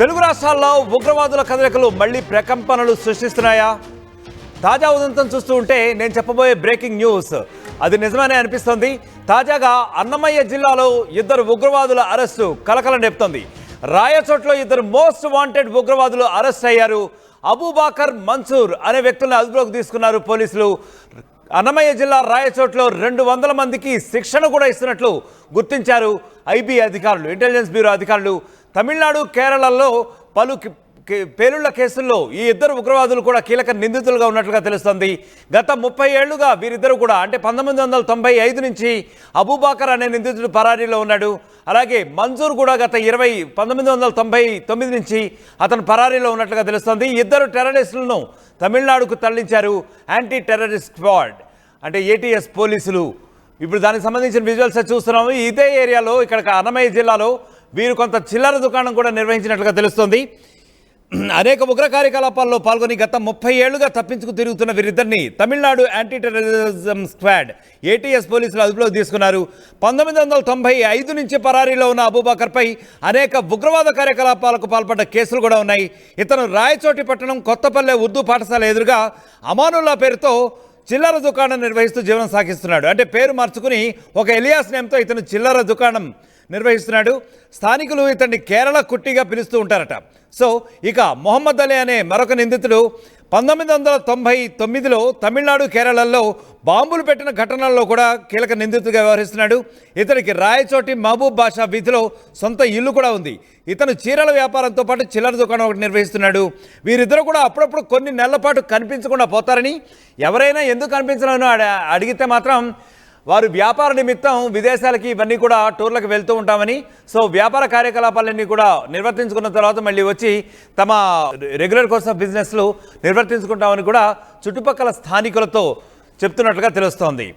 తెలుగు రాష్ట్రాల్లో ఉగ్రవాదుల కదలికలు మళ్లీ ప్రకంపనలు సృష్టిస్తున్నాయా? తాజా ఉదంతం చూస్తూ ఉంటే నేను చెప్పబోయే బ్రేకింగ్ న్యూస్ అది నిజమనే అనిపిస్తోంది. తాజాగా అన్నమయ్య జిల్లాలో ఇద్దరు ఉగ్రవాదుల అరెస్టు కలకలం రేపుతోంది. రాయచోట్లో ఇద్దరు మోస్ట్ వాంటెడ్ ఉగ్రవాదులు అరెస్ట్ అయ్యారు. అబూబాకర్, మన్సూర్ అనే వ్యక్తులను అదుపులోకి తీసుకున్నారు పోలీసులు. అన్నమయ్య జిల్లా రాయచోట్లో 200 మందికి శిక్షణ కూడా ఇస్తున్నట్లు గుర్తించారు ఐబీ అధికారులు, ఇంటెలిజెన్స్ బ్యూరో అధికారులు. తమిళనాడు, కేరళలో పలు పేలుళ్ల కేసుల్లో ఈ ఇద్దరు ఉగ్రవాదులు కూడా కీలక నిందితులుగా ఉన్నట్లుగా తెలుస్తోంది. గత 30 ఏళ్లుగా వీరిద్దరు కూడా అంటే 1995 నుంచి అబూబాకర్ అనే నిందితుడు పరారీలో ఉన్నాడు. అలాగే మన్సూర్ కూడా గత 1999 నుంచి అతను పరారీలో ఉన్నట్లుగా తెలుస్తోంది. ఇద్దరు టెర్రరిస్టులను తమిళనాడుకు తరలించారు యాంటీ టెర్రరిస్ట్ స్క్వాడ్ అంటే ఏటీఎస్ పోలీసులు. ఇప్పుడు దానికి సంబంధించిన విజువల్స్ చూస్తున్నాము. ఇదే ఏరియాలో ఇక్కడ అన్నమయ్య జిల్లాలో వీరు కొంత చిల్లర దుకాణం కూడా నిర్వహించినట్లుగా తెలుస్తోంది. అనేక ఉగ్ర కార్యకలాపాల్లో పాల్గొని గత 30 ఏళ్లుగా తప్పించుకు తిరుగుతున్న వీరిద్దరిని Tamil Nadu anti terrorism squad ATS పోలీసులు అదుపులోకి తీసుకున్నారు. 1995 నుంచి పరారీలో ఉన్న అబూబాకర్పై అనేక ఉగ్రవాద కార్యకలాపాలకు పాల్పడ్డ కేసులు కూడా ఉన్నాయి. ఇతను రాయచోటి పట్టణం కొత్తపల్లె ఉర్దూ పాఠశాల ఎదురుగా అమానుల్లా పేరుతో చిల్లర దుకాణం నిర్వహిస్తూ జీవనం సాగిస్తున్నాడు. అంటే పేరు మార్చుకుని ఒక ఎలియాస్ నేమ్తో ఇతను చిల్లర దుకాణం నిర్వహిస్తున్నాడు. స్థానికులు ఇతన్ని కేరళ కుట్టిగా పిలుస్తూ ఉంటారట. సో ఇక మొహమ్మద్ అలీ అనే మరొక నిందితుడు 1999లో తమిళనాడు, కేరళలో బాంబులు పెట్టిన ఘటనల్లో కూడా కీలక నిందితుడిగా వ్యవహరిస్తున్నాడు. ఇతనికి రాయచోటి మహబూబ్ బాషా వీధిలో సొంత ఇల్లు కూడా ఉంది. ఇతను చీరల వ్యాపారంతో పాటు చిల్లర దుకాణం ఒకటి నిర్వహిస్తున్నాడు. వీరిద్దరూ కూడా అప్పుడప్పుడు కొన్ని నెలల పాటు కనిపించకుండా పోతారని, ఎవరైనా ఎందుకు కనిపించలేను అడిగితే మాత్రం వారు వ్యాపార నిమిత్తం విదేశాలకి ఇవన్నీ కూడా టూర్లకు వెళ్తూ ఉంటామని, సో వ్యాపార కార్యకలాపాలన్నీ కూడా నిర్వర్తించుకున్న తర్వాత మళ్ళీ వచ్చి తమ రెగ్యులర్ కోర్స్ ఆఫ్ బిజినెస్లు నిర్వర్తించుకుంటామని కూడా చుట్టుపక్కల స్థానికులతో చెప్తున్నట్లుగా తెలుస్తోంది.